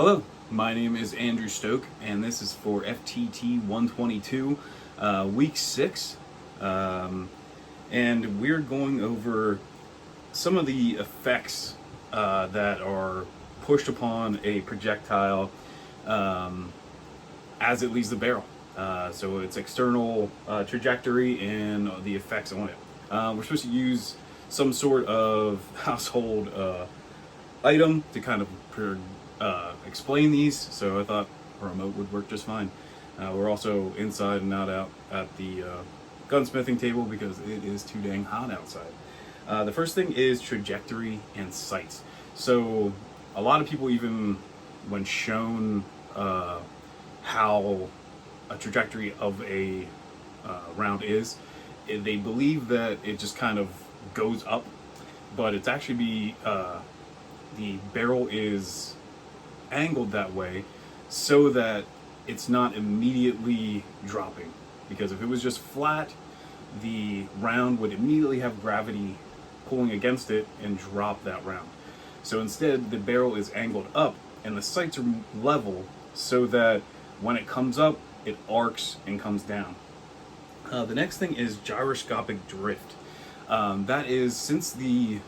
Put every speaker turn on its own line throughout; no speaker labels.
Hello, my name is Andrew Stoke, and this is for FTT 122, week 6. And we're going over some of the effects that are pushed upon a projectile as it leaves the barrel. So its external trajectory and the effects on it. We're supposed to use some sort of household item to kind of explain these, so I thought a remote would work just fine. We're also inside and not out at the gunsmithing table because it is too dang hot outside. The first thing is trajectory and sights. So a lot of people, even when shown how a trajectory of a round is, they believe that it just kind of goes up, but it's actually the barrel is angled that way so that it's not immediately dropping, because if it was just flat, the round would immediately have gravity pulling against it and drop that round. So instead, the barrel is angled up and the sights are level so that when it comes up, it arcs and comes down. The next thing is gyroscopic drift. That is, since the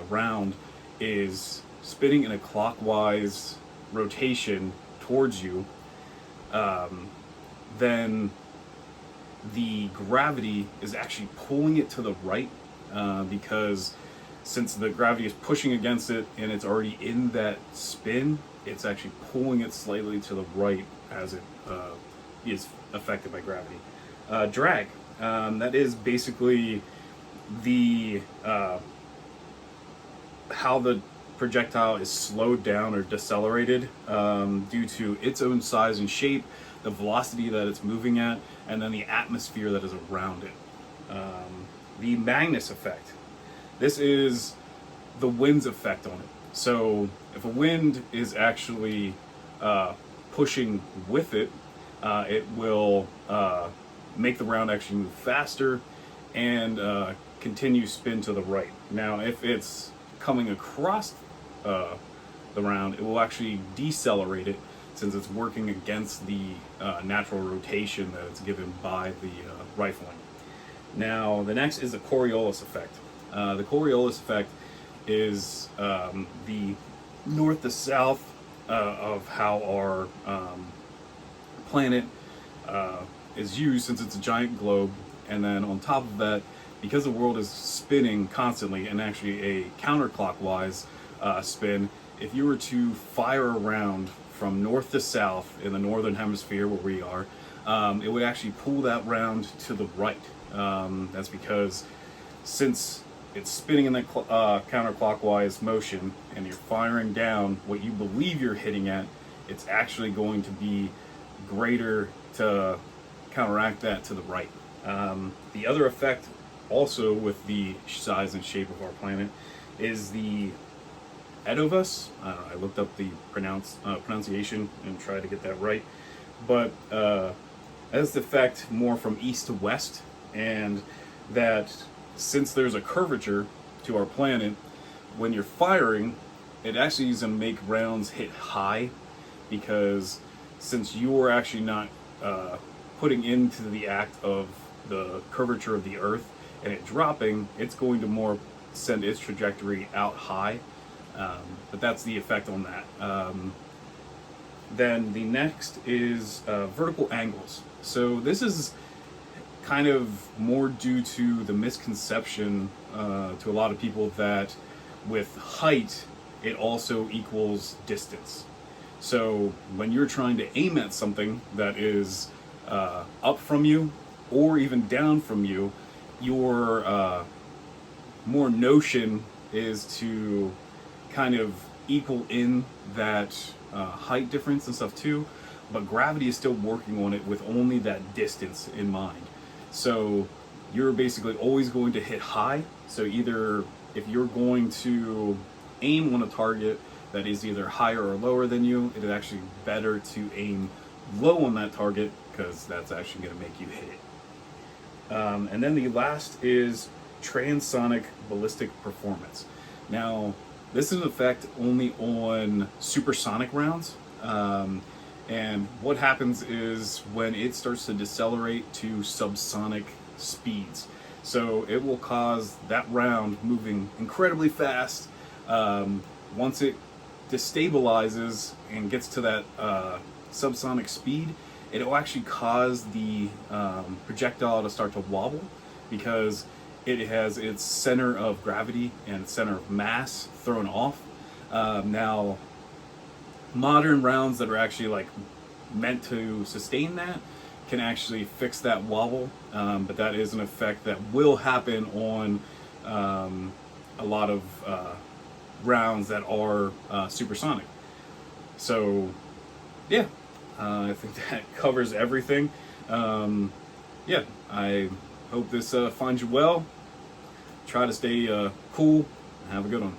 round is spinning in a clockwise rotation towards you, then the gravity is actually pulling it to the right, because since the gravity is pushing against it and it's already in that spin, it's actually pulling it slightly to the right as it is affected by gravity. Drag, that is basically the how the projectile is slowed down or decelerated due to its own size and shape, the velocity that it's moving at, and then the atmosphere that is around it. The Magnus effect. This is the wind's effect on it. So if a wind is actually pushing with it, it will make the round actually move faster and continue spin to the right. Now, if it's coming across the round, it will actually decelerate it, since it's working against the natural rotation that it's given by the rifling. Now, the next is the Coriolis effect. The Coriolis effect is the north to south of how our planet is used, since it's a giant globe. And then on top of that, because the world is spinning constantly, and actually a counterclockwise spin, if you were to fire a round from north to south in the northern hemisphere where we are, it would actually pull that round to the right. That's because since it's spinning in that counterclockwise motion and you're firing down what you believe you're hitting at, it's actually going to be greater to counteract that to the right. The other effect, also with the size and shape of our planet, is the Edovus. I don't know, I looked up the pronunciation and tried to get that right, but as the effect more from east to west, and that since there's a curvature to our planet, when you're firing, it actually is going to make rounds hit high, because since you're actually not putting into the act of the curvature of the Earth and it dropping, it's going to more send its trajectory out high. But that's the effect on that. Then the next is vertical angles. So this is kind of more due to the misconception to a lot of people that with height, it also equals distance. So when you're trying to aim at something that is up from you or even down from you, your more notion is to kind of equal in that height difference and stuff too, but gravity is still working on it with only that distance in mind. So you're basically always going to hit high. So either if you're going to aim on a target that is either higher or lower than you, it is actually better to aim low on that target, because that's actually going to make you hit it. And then the last is transonic ballistic performance. Now, this is an effect only on supersonic rounds, And what happens is when it starts to decelerate to subsonic speeds, so it will cause that round moving incredibly fast. Once it destabilizes and gets to that subsonic speed, it will actually cause the projectile to start to wobble, because it has its center of gravity and center of mass thrown off. Now, modern rounds that are actually like meant to sustain that can actually fix that wobble, but that is an effect that will happen on a lot of rounds that are supersonic. So yeah, I think that covers everything. Yeah, I hope this finds you well. Try to stay cool. Have a good one.